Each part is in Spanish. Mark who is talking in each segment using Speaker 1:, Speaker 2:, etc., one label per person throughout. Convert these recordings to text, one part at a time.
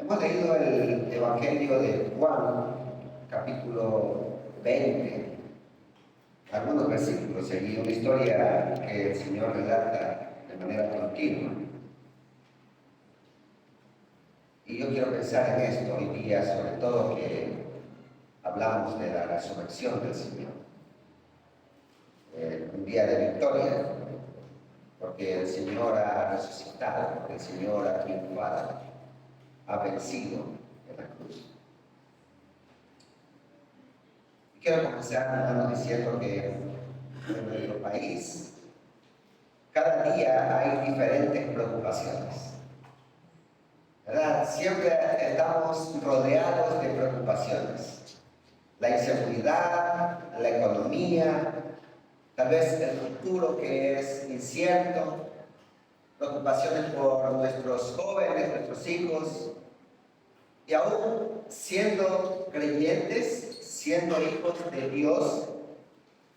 Speaker 1: Hemos leído el Evangelio de Juan, capítulo 20, algunos versículos y una historia que el Señor relata de manera continua. Y yo quiero pensar en esto hoy día, sobre todo que hablamos de la resurrección del Señor. Un día de victoria, porque el Señor ha resucitado, porque el Señor ha triunfado, ha vencido en la cruz. Y quiero comenzar, hermano, diciendo que en nuestro país cada día hay diferentes preocupaciones, ¿verdad? Siempre estamos rodeados de preocupaciones. La inseguridad, la economía, tal vez el futuro que es incierto, preocupaciones por nuestros jóvenes, nuestros hijos, y aún siendo creyentes, siendo hijos de Dios,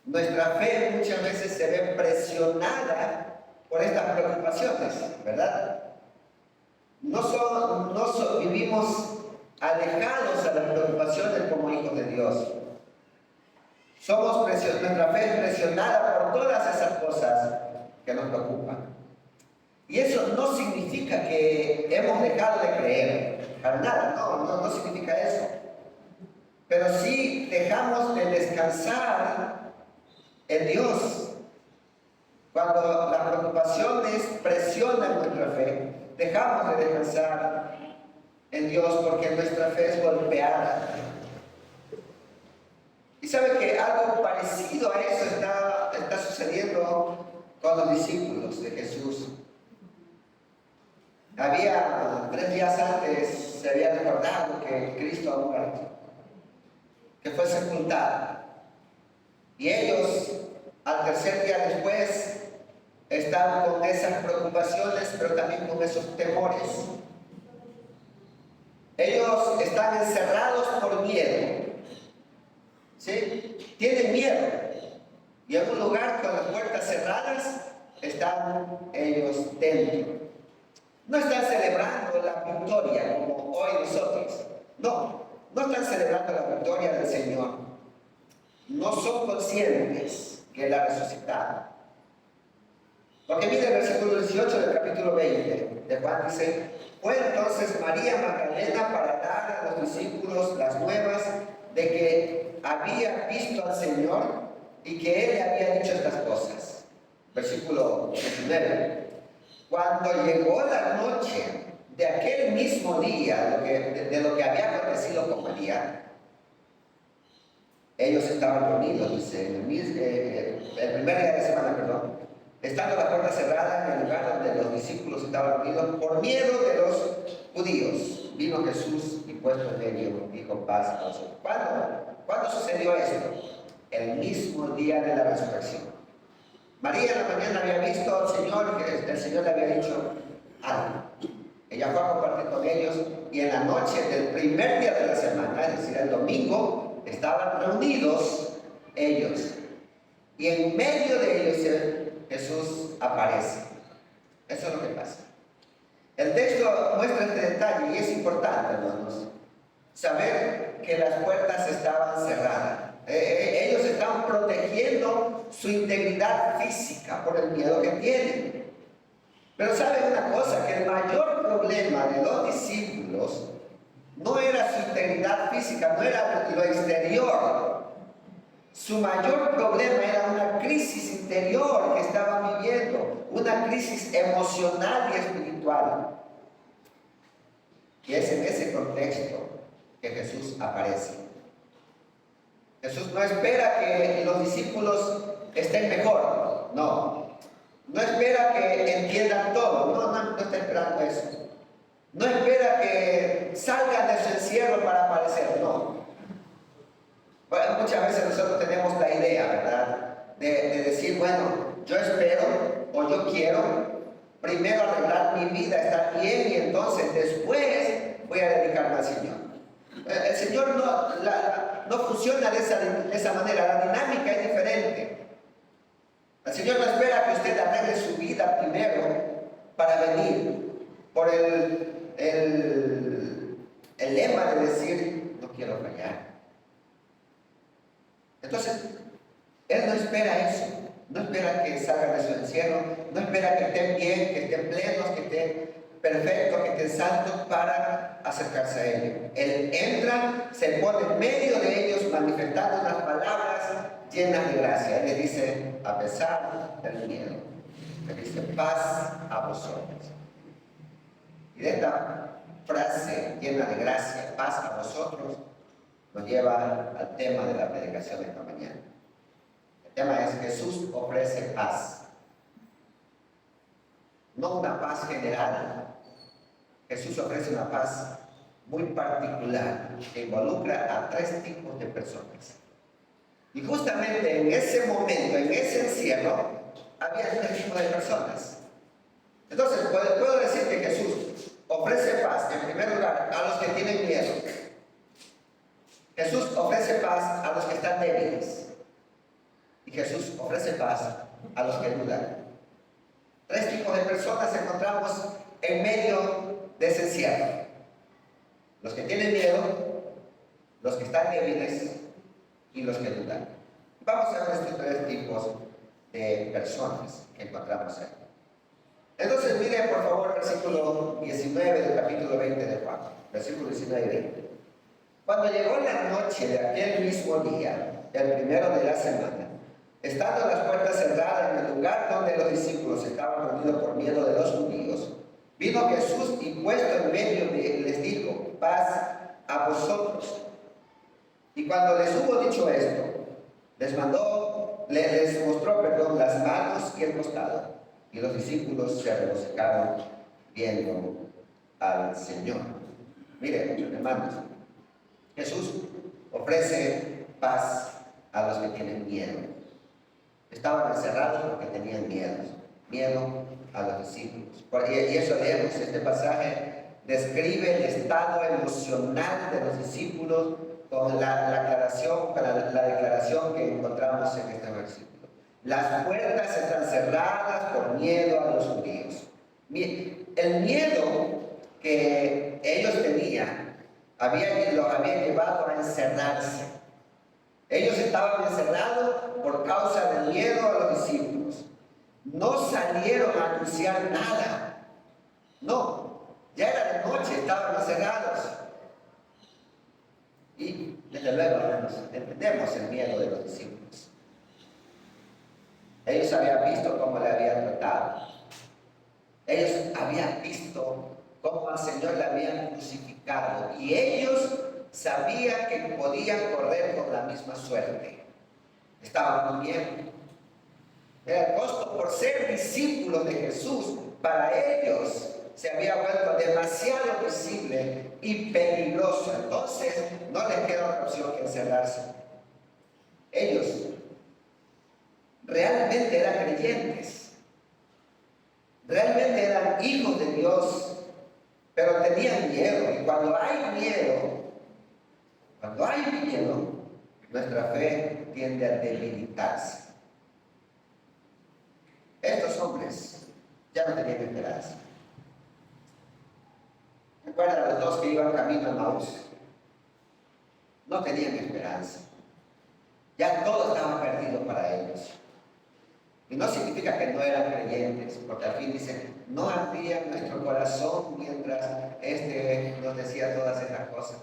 Speaker 1: nuestra fe muchas veces se ve presionada por estas preocupaciones, ¿verdad? Vivimos alejados a las preocupaciones como hijos de Dios. Nuestra fe es presionada por todas esas cosas que nos preocupan. Y eso no significa que hemos dejado de creer, para nada, no significa eso. Pero sí dejamos de descansar en Dios. Cuando las preocupaciones presionan nuestra fe, dejamos de descansar en Dios porque nuestra fe es golpeada. Y sabe que algo parecido a eso está sucediendo con los discípulos de Jesús. Había 3 días antes se había recordado que Cristo ha muerto, que fue sepultado. Y ellos, al tercer día después, están con esas preocupaciones, pero también con esos temores. Ellos están encerrados por miedo. ¿Sí? Tienen miedo. Y en un lugar con las puertas cerradas, están ellos dentro. No están celebrando la victoria como hoy nosotros. No están celebrando la victoria del Señor. No son conscientes que Él ha resucitado. Porque mire el versículo 18 del capítulo 20 de Juan, dice: fue entonces María Magdalena para dar a los discípulos las nuevas de que había visto al Señor y que Él le había dicho estas cosas. Versículo 19. Cuando llegó la noche de aquel mismo día, de lo que había acontecido con María, ellos estaban reunidos, dice, el primer día de semana, estando la puerta cerrada en el lugar donde los discípulos estaban reunidos, por miedo de los judíos. Vino Jesús y puesto en medio, dijo: paz a vosotros. ¿Cuándo sucedió esto? El mismo día de la resurrección. María en la mañana había visto al Señor, que el Señor le había dicho algo. Ella fue a compartir con ellos y en la noche del primer día de la semana, es decir, el domingo, estaban reunidos ellos. Y en medio de ellos Jesús aparece. Eso es lo que pasa. El texto muestra este detalle y es importante, hermanos, saber que las puertas estaban cerradas. Ellos estaban protegiendo su integridad física por el miedo que tienen. Pero ¿saben una cosa? Que el mayor problema de los discípulos no era su integridad física, no era lo exterior. Su mayor problema era una crisis interior que estaban viviendo, una crisis emocional y espiritual. Y es en ese contexto que Jesús aparece. Jesús no espera que los discípulos estén mejor, no espera que entiendan todo, no está esperando eso. No espera que salgan de su encierro para aparecer, no. Bueno, muchas veces nosotros tenemos la idea, ¿verdad? De decir, bueno, yo espero o yo quiero primero arreglar mi vida, estar bien, y entonces después voy a dedicarme al Señor. El Señor no funciona de esa manera, la dinámica es diferente. El Señor no espera que usted arregle su vida primero para venir por el espera eso. No espera que salgan de su encierro. No espera que estén bien, que estén plenos, que estén perfectos, que estén santos para acercarse a Él. Él entra, se pone en medio de ellos manifestando unas palabras llenas de gracia. Él les dice, a pesar del miedo, les dice, paz a vosotros. Y de esta frase llena de gracia, paz a vosotros, nos lleva al tema de la predicación de esta mañana. El tema es: Jesús ofrece paz. No una paz general. Jesús ofrece una paz muy particular que involucra a 3 tipos de personas. Y justamente en ese momento, en ese encierro, había 3 tipos de personas. Entonces, puedo decir que Jesús ofrece paz, en primer lugar, a los que tienen miedo. Jesús ofrece paz a los que están débiles. Y Jesús ofrece paz a los que dudan. 3 tipos de personas encontramos en medio de ese encierro: los que tienen miedo, los que están débiles y los que dudan. Vamos a ver estos 3 tipos de personas que encontramos ahí. Entonces, miren por favor versículo 19 del capítulo 20 de Juan. Versículo 19 y 20. Cuando llegó la noche de aquel mismo día, el primero de la semana, estando las puertas cerradas en el lugar donde los discípulos estaban reunidos por miedo de los judíos, vino Jesús y puesto en medio les dijo: paz a vosotros. Y cuando les hubo dicho esto, les mostró las manos y el costado. Y los discípulos se regocijaron viendo al Señor. Miren, hermanos, Jesús ofrece paz a los que tienen miedo. Estaban encerrados porque tenían miedo a los discípulos. Y eso leemos, este pasaje describe el estado emocional de los discípulos con la declaración que encontramos en este versículo. Las puertas están cerradas por miedo a los judíos. El miedo que ellos tenían los había llevado a encerrarse. Ellos estaban encerrados por causa del miedo a los discípulos. No salieron a anunciar nada. No, ya era de noche, estaban encerrados. Y desde luego, hermanos, entendemos el miedo de los discípulos. Ellos habían visto cómo le habían tratado. Ellos habían visto cómo al Señor le habían crucificado. Y ellos sabían que podían correr con la misma suerte. Estaban con miedo. El costo por ser discípulos de Jesús para ellos se había vuelto demasiado visible y peligroso. Entonces no les queda otra opción que encerrarse. Ellos realmente eran creyentes, realmente eran hijos de Dios, pero tenían miedo. Y cuando hay miedo, nuestra fe tiende a debilitarse. Estos hombres ya no tenían esperanza. ¿Recuerdan los 2 que iban camino a Maús? No tenían esperanza. Ya todo estaba perdido para ellos. Y no significa que no eran creyentes, porque al fin dicen: no ardía nuestro corazón mientras nos decía todas estas cosas.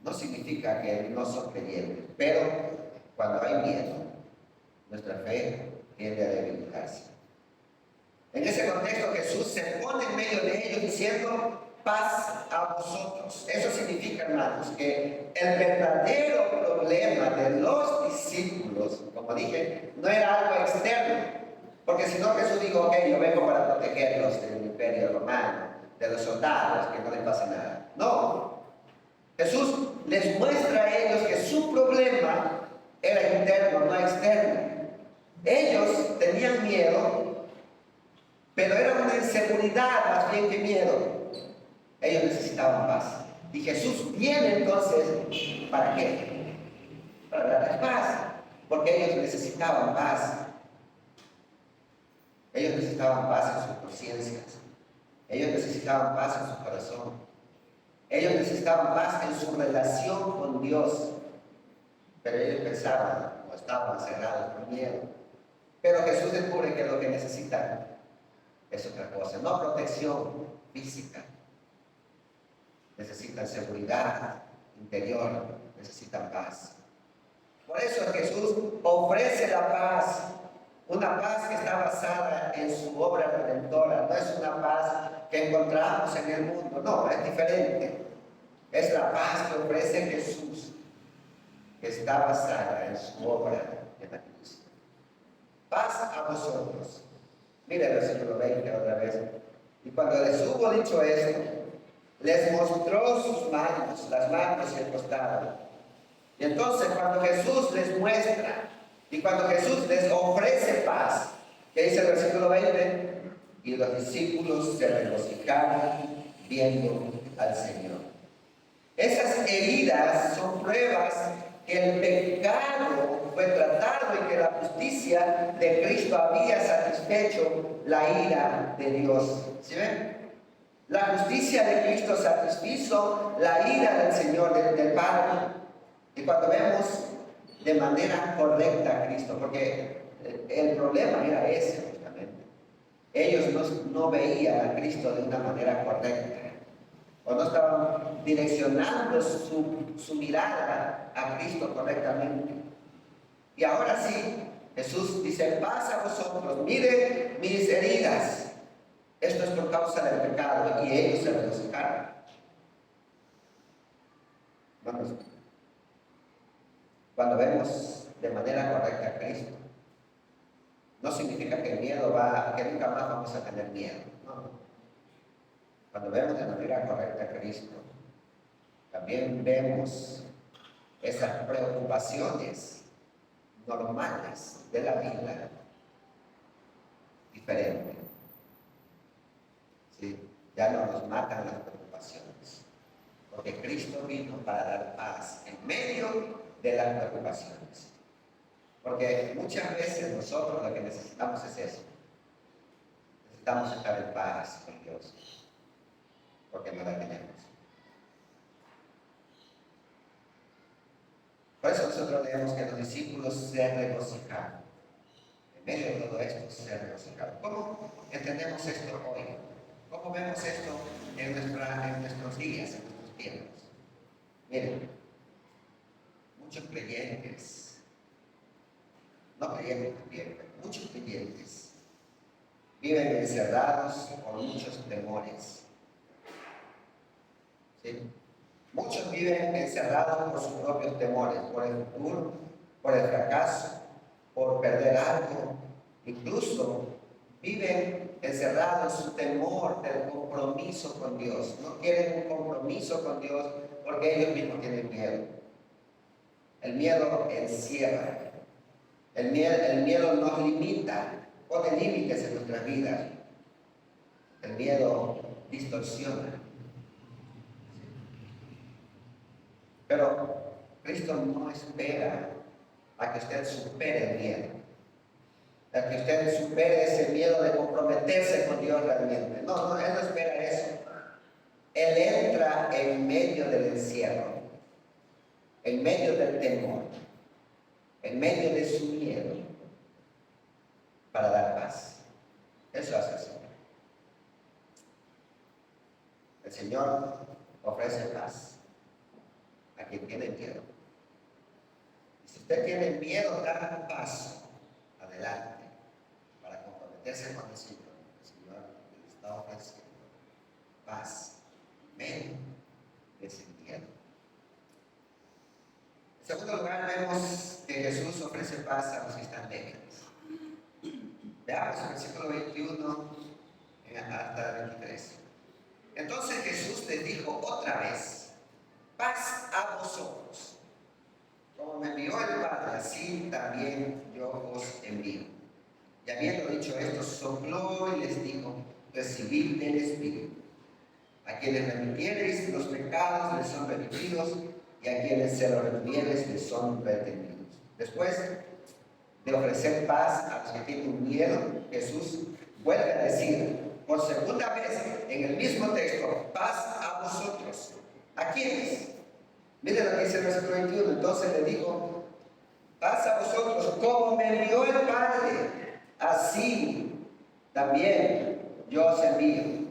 Speaker 1: No significa que no son creyentes, pero cuando hay miedo, nuestra fe tiende a debilitarse. En ese contexto, Jesús se pone en medio de ellos diciendo: paz a vosotros. Eso significa, hermanos, que el verdadero problema de los discípulos, como dije, no era algo externo, porque si no, Jesús dijo: ok, yo vengo para protegerlos del imperio romano, de los soldados, que no les pase nada. No, Jesús les muestra a ellos que su problema era interno, no externo. Ellos tenían miedo, pero era una inseguridad más bien que miedo. Ellos necesitaban paz. Y Jesús viene entonces, ¿para qué? Para darles paz. Porque ellos necesitaban paz. Ellos necesitaban paz en sus conciencias. Ellos necesitaban paz en su corazón. Ellos necesitaban paz en su relación con Dios. pero ellos pensaban o estaban cegados por miedo. Pero Jesús descubre que lo que necesitan es otra cosa, no protección física, necesitan seguridad interior, necesitan paz. Por eso Jesús ofrece la paz, una paz que está basada en su obra redentora, no es una paz que encontramos en el mundo, no, es diferente. Es la paz que ofrece Jesús, que está basada en su obra en la cruz. Paz a vosotros. Mire el versículo 20 otra vez. Y cuando les hubo dicho esto, les mostró sus manos, las manos y el costado. Y entonces cuando Jesús les muestra y cuando Jesús les ofrece paz, ¿qué dice el versículo 20? Y los discípulos se regocijaron viendo al Señor. Esas heridas son pruebas que el pecado fue tratado y que la justicia de Cristo había satisfecho la ira de Dios. ¿Sí ven? La justicia de Cristo satisfizo la ira del Señor, del Padre. Y cuando vemos de manera correcta a Cristo, porque el problema era ese justamente. Ellos no veían a Cristo de una manera correcta. O no estaban direccionando su mirada a Cristo correctamente. Y ahora sí, Jesús dice, paz a vosotros, miren mis heridas. Esto es por causa del pecado, y ellos se regocijaron. Vamos. Cuando vemos de manera correcta a Cristo, no significa que el miedo que nunca más vamos a tener miedo. No. Cuando vemos de manera correcta a Cristo, también vemos esas preocupaciones normales de la vida diferente. ¿Sí? Ya no nos matan las preocupaciones, porque Cristo vino para dar paz en medio de las preocupaciones. Porque muchas veces nosotros lo que necesitamos es eso. Necesitamos estar en paz con Dios, porque no la tenemos. Por eso nosotros leemos que los discípulos se regocijaron. En medio de todo esto se regocijaron. ¿Cómo entendemos esto hoy? ¿Cómo vemos esto en nuestros días, en nuestros tiempos? Miren, muchos creyentes, no creyentes también, pero muchos creyentes viven encerrados por muchos temores. ¿Sí? Muchos viven encerrados por sus propios temores, por el futuro, por el fracaso, por perder algo. Incluso viven encerrados en su temor del compromiso con Dios. No quieren un compromiso con Dios porque ellos mismos tienen miedo. El miedo encierra. El miedo nos limita, pone límites en nuestras vidas. El miedo distorsiona. Pero Cristo no espera a que usted supere el miedo, a que usted supere ese miedo de comprometerse con Dios realmente. No, Él no espera eso. Él entra en medio del encierro, en medio del temor, en medio de su miedo, para dar paz. Eso hace el Señor. El Señor ofrece paz a quien tiene miedo. Y si usted tiene miedo, da un paso adelante para comprometerse con el Señor. El Señor le está ofreciendo paz en medio de ese miedo. En segundo lugar, vemos que Jesús ofrece paz a los que están débiles. Veamos el versículo 21 hasta el 23. Entonces Jesús les dijo otra vez: paz a vosotros. Como me envió el Padre, así también yo os envío. Y habiendo dicho esto, sopló y les dijo: recibid del Espíritu. A quienes remitiereis los pecados les son remitidos, y a quienes se los remitiereis les son retenidos. Después de ofrecer paz a los que tienen miedo, Jesús vuelve a decir por segunda vez en el mismo texto: paz a vosotros. ¿A quiénes? Miren lo que dice el versículo 21. Entonces le dijo: Paz a vosotros, como me envió el Padre, así también yo os envío.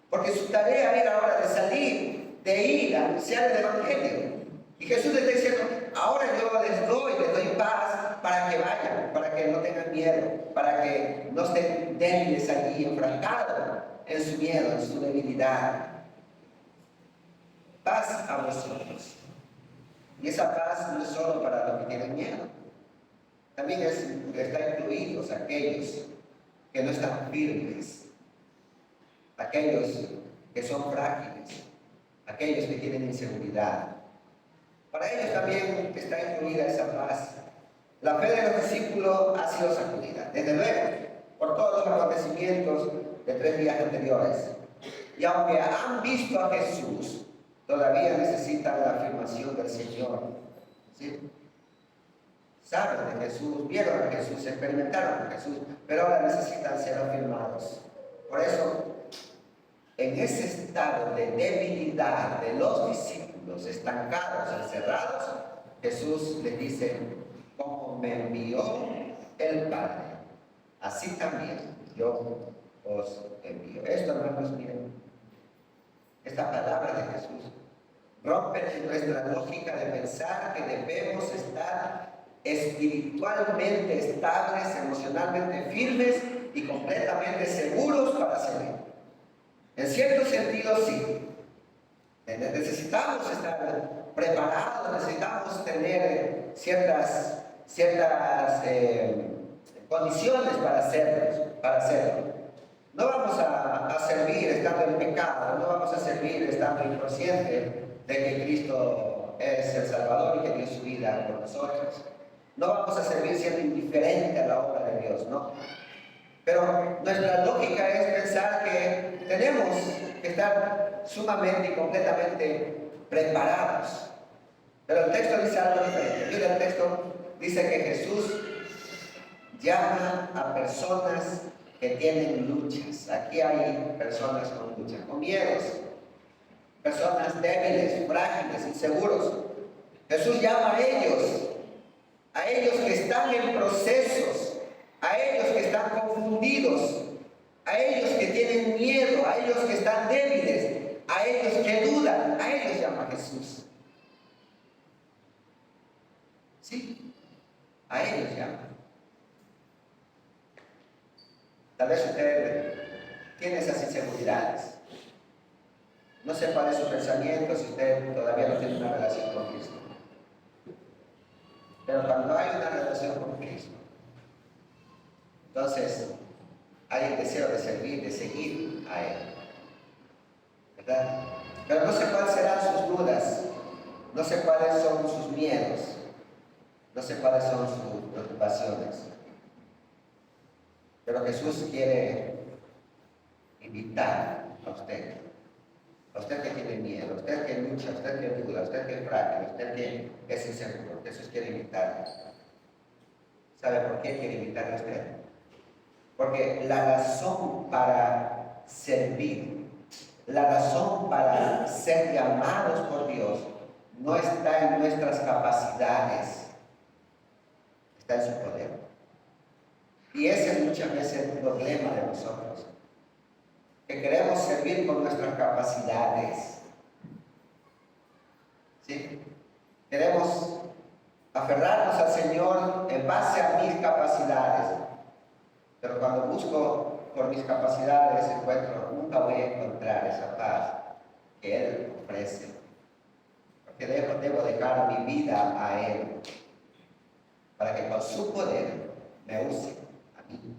Speaker 1: Porque su tarea era ahora de salir, de ir a anunciar el Evangelio. Y Jesús les está diciendo, ahora yo les doy paz para que vayan, para que no tengan miedo, para que no estén débiles allí, enfrascados en su miedo, en su debilidad. Paz a vosotros. Y esa paz no es solo para los que tienen miedo, también está incluidos aquellos que no están firmes, aquellos que son frágiles, aquellos que tienen inseguridad. Para ellos también está incluida esa paz. La fe de los discípulos ha sido sacudida, desde luego, por todos los acontecimientos de 3 días anteriores. Y aunque han visto a Jesús, todavía necesitan la afirmación del Señor. ¿Sí? Saben de Jesús, vieron a Jesús, experimentaron a Jesús, pero ahora necesitan ser afirmados. Por eso, en ese estado de debilidad de los discípulos, estancados, encerrados, Jesús les dice, como me envió el Padre, así también yo os envío. Esto, hermanos, miren, esta palabra de Jesús rompe nuestra lógica de pensar que debemos estar espiritualmente estables, emocionalmente firmes y completamente seguros para servir. En cierto sentido, sí. Necesitamos estar preparados, necesitamos tener ciertas condiciones para hacerlo. No vamos a servir estando en pecado, no vamos a servir estando inconsciente de que Cristo es el Salvador y que dio su vida por nosotros. No vamos a servir siendo indiferente a la obra de Dios, ¿no? Pero nuestra lógica es pensar que tenemos que estar sumamente y completamente preparados. Pero el texto dice algo diferente. Mira, el texto dice que Jesús llama a personas que tienen luchas. Aquí hay personas con luchas, con miedos, personas débiles, frágiles, inseguros. Jesús llama a ellos que están en procesos, a ellos que están confundidos, a ellos que tienen miedo, a ellos que están débiles, a ellos que dudan, a ellos llama Jesús. Sí, a ellos llama. Tal vez usted tiene esas inseguridades. No sé cuál es su pensamiento si usted todavía no tiene una relación con Cristo. Pero cuando hay una relación con Cristo, entonces hay el deseo de servir, de seguir a Él. ¿Verdad? Pero no sé cuáles serán sus dudas, no sé cuáles son sus miedos, no sé cuáles son sus preocupaciones. Pero Jesús quiere invitar a usted que tiene miedo, a usted que lucha, a usted que duda, a usted que es frágil, a usted que es inseguro. Jesús quiere invitarle. ¿Sabe por qué quiere invitarle a usted? Porque la razón para servir, la razón para ser llamados por Dios, no está en nuestras capacidades, está en su poder. Y ese es muchas veces el problema de nosotros, que queremos servir con nuestras capacidades. ¿Sí? Queremos aferrarnos al Señor en base a mis capacidades. Pero cuando busco por mis capacidades, nunca voy a encontrar esa paz que Él ofrece. Porque debo dejar mi vida a Él, para que con su poder me use a mí.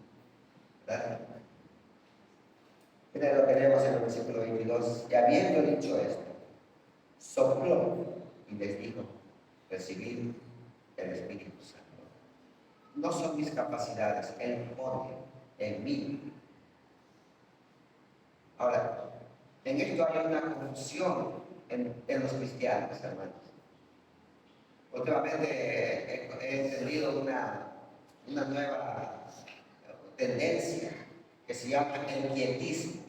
Speaker 1: ¿Verdad? Mira lo que leemos en el versículo 22. Y habiendo dicho esto, sopló y les dijo, recibid el Espíritu Santo. No son mis capacidades, Él pone en mí. Ahora, en esto hay una confusión en los cristianos, hermanos. Últimamente he entendido una nueva tendencia que se llama el quietismo.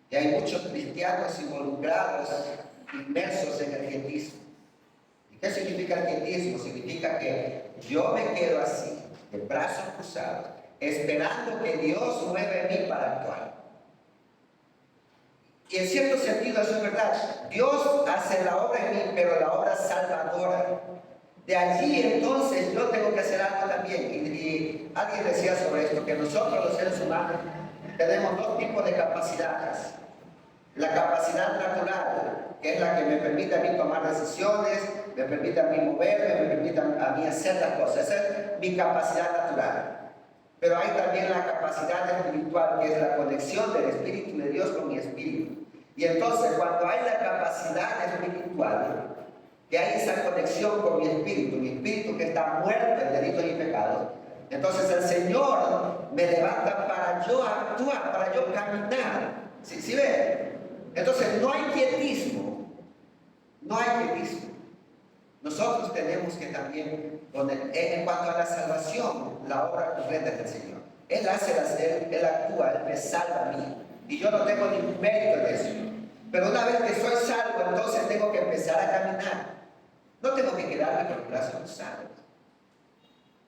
Speaker 1: Y hay muchos cristianos involucrados, inmersos en el quietismo. ¿Y ¿Qué significa el quietismo? Significa que yo me quedo así, de brazos cruzados, esperando que Dios mueva en mí para actuar. Y en cierto sentido eso es verdad. Dios hace la obra en mí, pero la obra salvadora. De allí entonces yo tengo que hacer algo también. Y alguien decía sobre esto, que nosotros los seres humanos tenemos dos tipos de capacidades. La capacidad natural, que es la que me permite a mí tomar decisiones, me permite a mí moverme, me permite a mí hacer las cosas. Esa es mi capacidad natural. Pero hay también la capacidad espiritual, que es la conexión del Espíritu de Dios con mi espíritu. Y entonces cuando hay la capacidad espiritual, que hay esa conexión con mi espíritu que está muerto en delitos y pecados, entonces el Señor me levanta para yo actuar, para yo caminar. ¿Sí ve? Entonces no hay quietismo, no hay quietismo. Nosotros tenemos que también, en cuanto a la salvación, la obra completa es del Señor. Él actúa, Él me salva a mí. Y yo no tengo ningún mérito en eso. Pero una vez que soy salvo, entonces tengo que empezar a caminar. No tengo que quedarme con los brazos cruzados.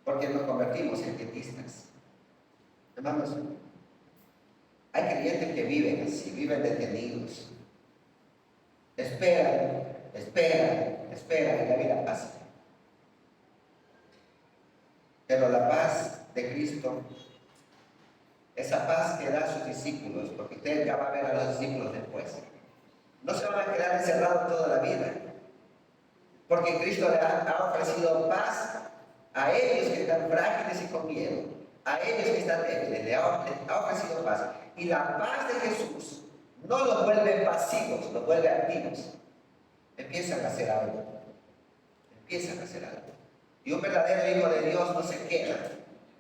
Speaker 1: Porque nos convertimos en quietistas. Hermanos, hay creyentes que viven así, viven detenidos. Esperan y la vida pasa. Pero la paz de Cristo, esa paz que da a sus discípulos, porque usted ya va a ver a los discípulos después, no se van a quedar encerrados toda la vida, porque Cristo le ha ofrecido paz a ellos que están frágiles y con miedo, a ellos que están débiles, le ha ofrecido paz. Y la paz de Jesús no los vuelve pasivos, los vuelve activos. Empiezan a hacer algo. Y un verdadero hijo de Dios no se queda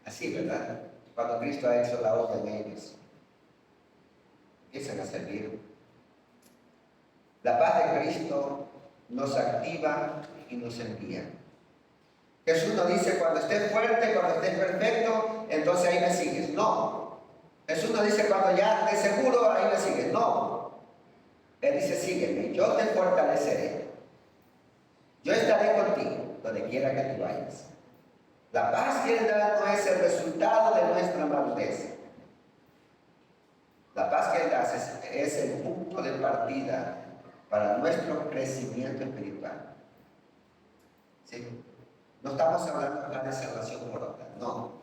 Speaker 1: así, ¿verdad? Cuando Cristo ha hecho la obra en ellos, empiezan a servir. La paz de Cristo nos activa y nos envía. Jesús nos dice, cuando estés fuerte, cuando estés perfecto, entonces ahí me sigues. No. Jesús nos dice, cuando ya estés seguro, ahí me sigues. No. Él dice, sígueme, yo te fortaleceré. Yo estaré contigo, donde quiera que tú vayas. La paz que Él da no es el resultado de nuestra madurez. La paz que Él da es el punto de partida para nuestro crecimiento espiritual. ¿Sí? No estamos hablando acá de salvación por obra, no.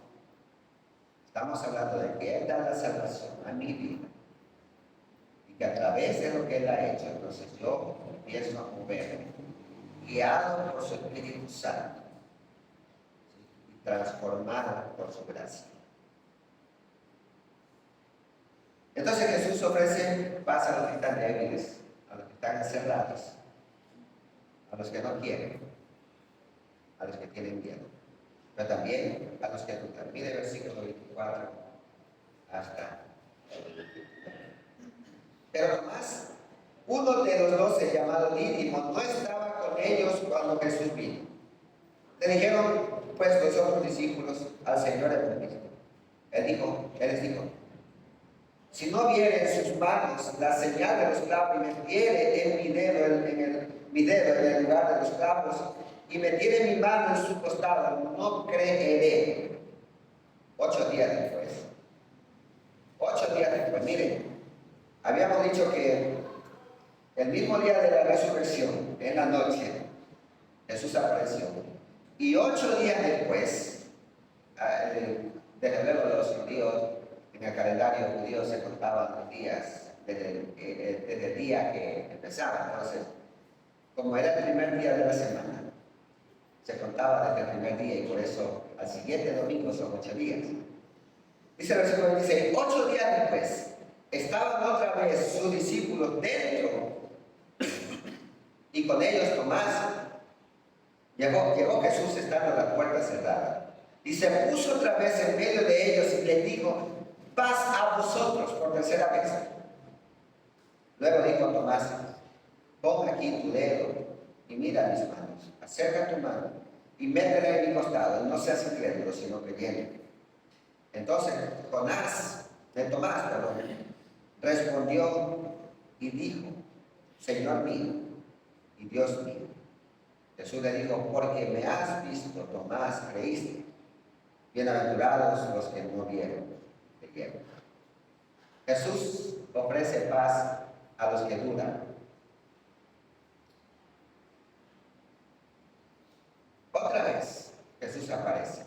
Speaker 1: Estamos hablando de que Él da la salvación a mi vida. Y que a través de lo que Él ha hecho, entonces yo empiezo a moverme, guiado por su Espíritu Santo, ¿sí? Y transformado por su gracia. Entonces Jesús ofrece paz a los que están débiles, a los que están encerrados, a los que no quieren, a los que tienen miedo, pero también a los que dudan. Mire el versículo 24 hasta el 25. Pero Tomás, uno de los 12, llamado Dídimo, no estaba con ellos cuando Jesús vino. Le dijeron pues los otros discípulos al Señor el mismo. Él les dijo, si no viere en sus manos la señal de los clavos y metiere en mi dedo en el lugar de los clavos y metiere mi mano en su costado, no creeré. 8 días después. 8 días después. Miren, habíamos dicho que el mismo día de la resurrección, en la noche, Jesús apareció. Y 8 días después, desde luego los judíos, en el calendario judío se contaban los días desde el día que empezaba. Entonces, como era el primer día de la semana, se contaba desde el primer día y por eso al siguiente domingo son 8 días. Dice el versículo 26, 8 días después, estaban otra vez sus discípulos dentro y con ellos Tomás. Llegó Jesús estando la puerta cerrada y se puso otra vez en medio de ellos y les dijo, paz a vosotros, por tercera vez. Luego dijo a Tomás, pon aquí tu dedo y mira mis manos, acerca tu mano y métela en mi costado, y no seas incrédulo, sino creyente. Entonces Tomás, respondió y dijo, Señor mío y Dios mío. Jesús le dijo, porque me has visto, Tomás, creíste. Bienaventurados los que no vieron, creyeron. Jesús ofrece paz a los que dudan. Otra vez Jesús aparece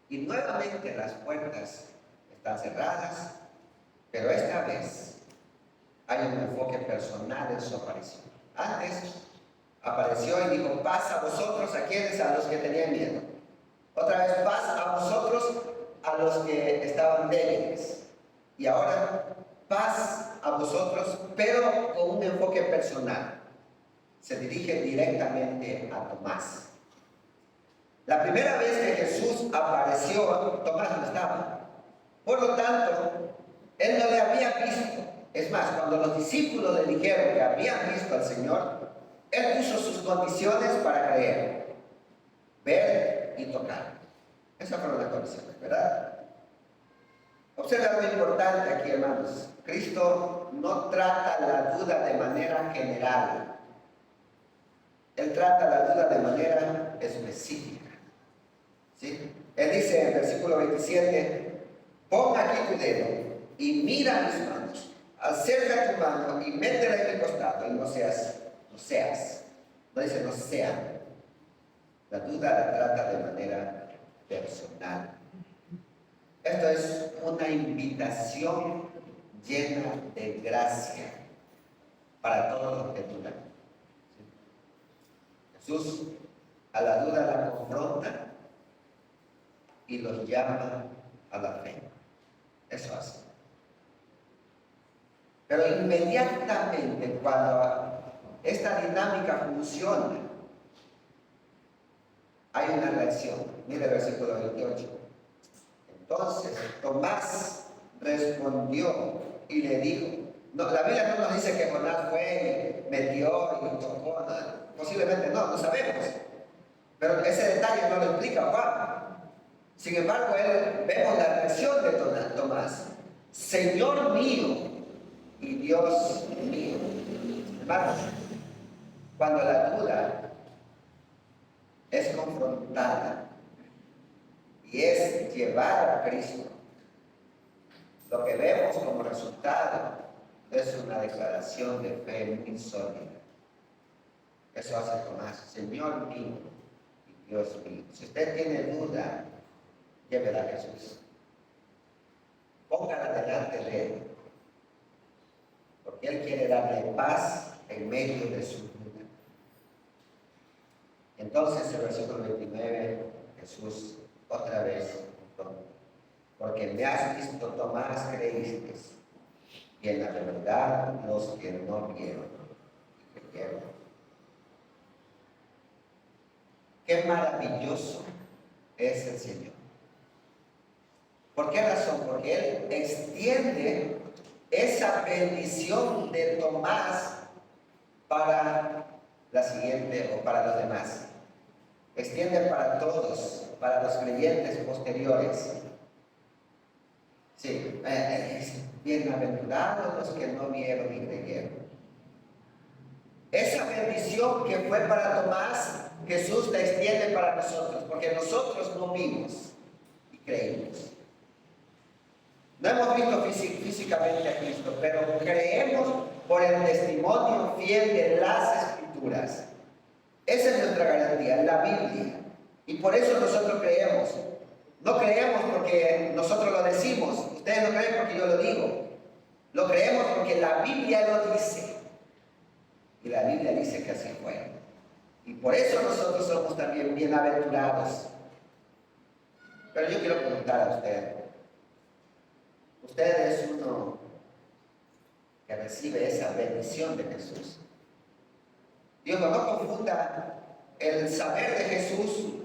Speaker 1: y nuevamente las puertas están cerradas, pero esta vez hay un enfoque personal en su aparición. Antes apareció y dijo, paz a vosotros, ¿a quienes? A los que tenían miedo. Otra vez, paz a vosotros, a los que estaban débiles. Y ahora, paz a vosotros, pero con un enfoque personal. Se dirige directamente a Tomás. La primera vez que Jesús apareció, Tomás no estaba. Por lo tanto, él no le había visto. Es más, cuando los discípulos le dijeron que habían visto al Señor, él puso sus condiciones para creer, ver y tocar. Esas fueron las condiciones, ¿verdad? Observa lo importante aquí, hermanos. Cristo no trata la duda de manera general. Él trata la duda de manera específica. ¿Sí? Él dice en el versículo 27, pon aquí tu dedo y mira mis manos. Acerca tu mano y métela en mi costado y no seas. No dice no sea. La duda la trata de manera personal. Esto es una invitación llena de gracia para todos los que dudan. Jesús a la duda la confronta y los llama a la fe. Eso hace. Pero inmediatamente cuando esta dinámica funciona, hay una reacción. Mire el versículo 28. Entonces Tomás respondió y le dijo, no, la Biblia no nos dice que Jonás fue, metió y tocó, posiblemente no sabemos. Pero ese detalle no lo explica Juan. Sin embargo, vemos la reacción de Tomás. Señor mío y Dios mío. Hermanos, cuando la duda es confrontada y es llevada a Cristo, lo que vemos como resultado es una declaración de fe muy sólida. Eso hace Tomás, Señor mío y Dios mío. Si usted tiene duda, llévela a Jesús. Póngala delante de Él, porque Él quiere darle paz en medio de su duda. Entonces, el versículo 29, Jesús otra vez, porque me has visto, Tomás, creíste, y en la verdad los que no vieron y creyeron. Qué maravilloso es el Señor. ¿Por qué razón? Porque Él extiende esa bendición de Tomás para la siguiente o para los demás. Extiende para todos, para los creyentes posteriores. Sí, bienaventurados los que no vieron y creyeron. Esa bendición que fue para Tomás, Jesús la extiende para nosotros, porque nosotros no vimos y creímos. No hemos visto físicamente a Cristo, pero creemos por el testimonio fiel de las Escrituras. Esa es nuestra garantía, la Biblia. Y por eso nosotros creemos. No creemos porque nosotros lo decimos. Ustedes no creen porque yo lo digo. Lo creemos porque la Biblia lo dice. Y la Biblia dice que así fue. Y por eso nosotros somos también bienaventurados. Pero yo quiero preguntar a usted. Usted es uno que recibe esa bendición de Jesús. Dios no confunda el saber de Jesús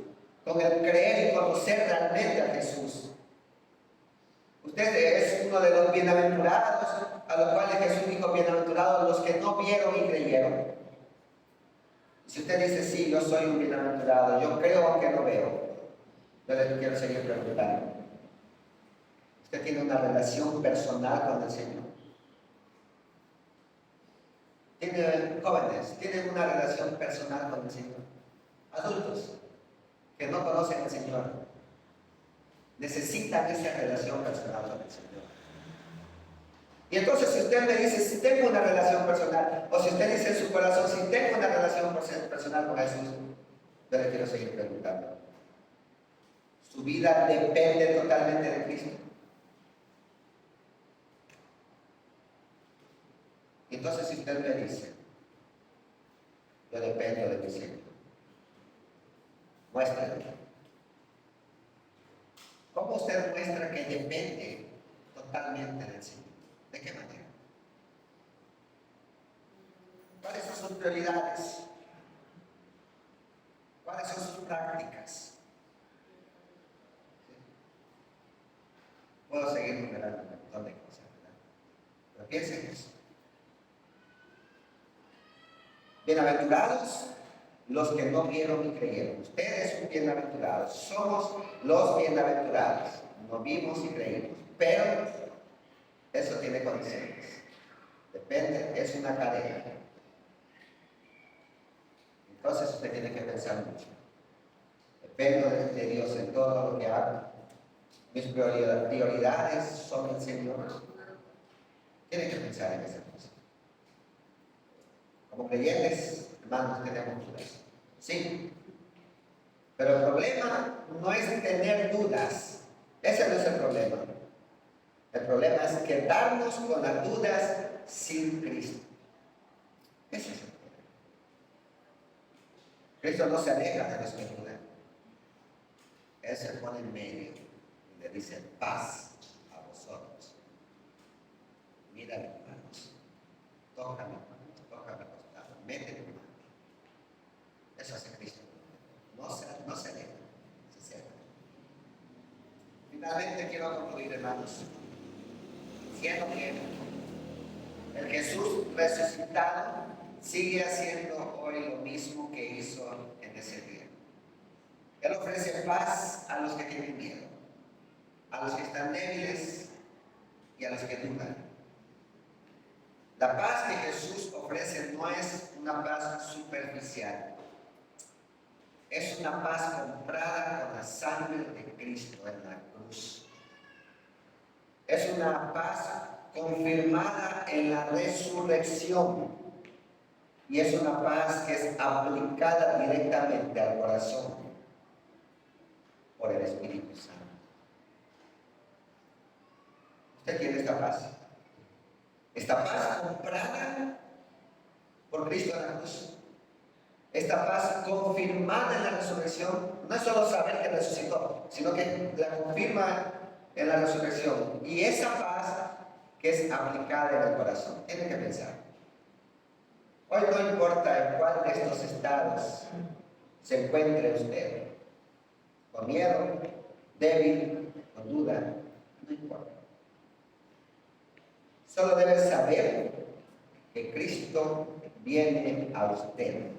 Speaker 1: con el creer y conocer realmente a Jesús. Usted es uno de los bienaventurados, a los cuales Jesús dijo, bienaventurados los que no vieron y creyeron. Si usted dice, sí, yo soy un bienaventurado, yo creo aunque no veo, yo le quiero seguir preguntando. ¿Usted tiene una relación personal con el Señor? Jóvenes, ¿tienen una relación personal con el Señor? Adultos que no conocen al Señor necesitan esa relación personal con el Señor. Y entonces, si usted me dice, si tengo una relación personal, o si usted dice en su corazón, si tengo una relación personal con Jesús, yo le quiero seguir preguntando. ¿Su vida depende totalmente de Cristo? Y entonces, si usted me dice, yo dependo de mi Señor, muéstrame. ¿Cómo usted muestra que depende totalmente del Señor? ¿De qué manera? ¿Cuáles son sus prioridades? ¿Cuáles son sus prácticas? ¿Sí? Puedo seguir numerando un montón de cosas, ¿verdad? Pero piensen en eso. Bienaventurados los que no vieron ni creyeron. Ustedes son bienaventurados. Somos los bienaventurados. No vimos y creímos. Pero eso tiene condiciones. Depende, es una cadena. Entonces usted tiene que pensar mucho. Dependo de Dios en todo lo que hago. Mis prioridades son el Señor. Tiene que pensar en esa cosa. Como creyentes, hermanos, tenemos dudas. Sí. Pero el problema no es tener dudas. Ese no es el problema. El problema es quedarnos con las dudas sin Cristo. Ese es el problema. Cristo no se aleja de los que dudan. Él se pone en medio y le dice paz a vosotros. Mira mis manos, toca mis manos, toca mi costado, mete mi mano. Eso hace Cristo. No se aleja, se acerca. Finalmente quiero concluir, hermanos, diciendo que el Jesús resucitado sigue haciendo hoy lo mismo que hizo en ese día. Él ofrece paz a los que tienen miedo, a los que están débiles y a los que dudan. La paz que Jesús ofrece no es una paz superficial. Es una paz comprada con la sangre de Cristo en la cruz. Es una paz confirmada en la resurrección. Y es una paz que es aplicada directamente al corazón por el Espíritu Santo. ¿Usted tiene esta paz? Esta paz comprada por Cristo en la cruz. Esta paz confirmada en la resurrección. No es solo saber que resucitó, sino que la confirma en la resurrección. Y esa paz que es aplicada en el corazón. Tiene que pensar. Hoy no importa en cuál de estos estados se encuentre usted. Con miedo, débil, con duda, no importa. Solo debe saber que Cristo viene a usted.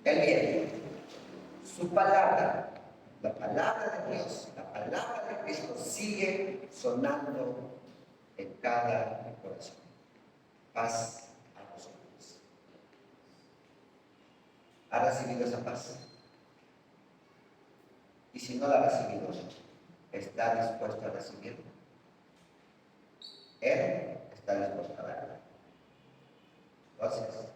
Speaker 1: Él viene. Su palabra, la palabra de Dios, la palabra de Cristo sigue sonando en cada corazón. Paz a vosotros. ¿Ha recibido esa paz? Y si no la ha recibido, ¿está dispuesto a recibirla? Él está dispuesto a darla. Entonces,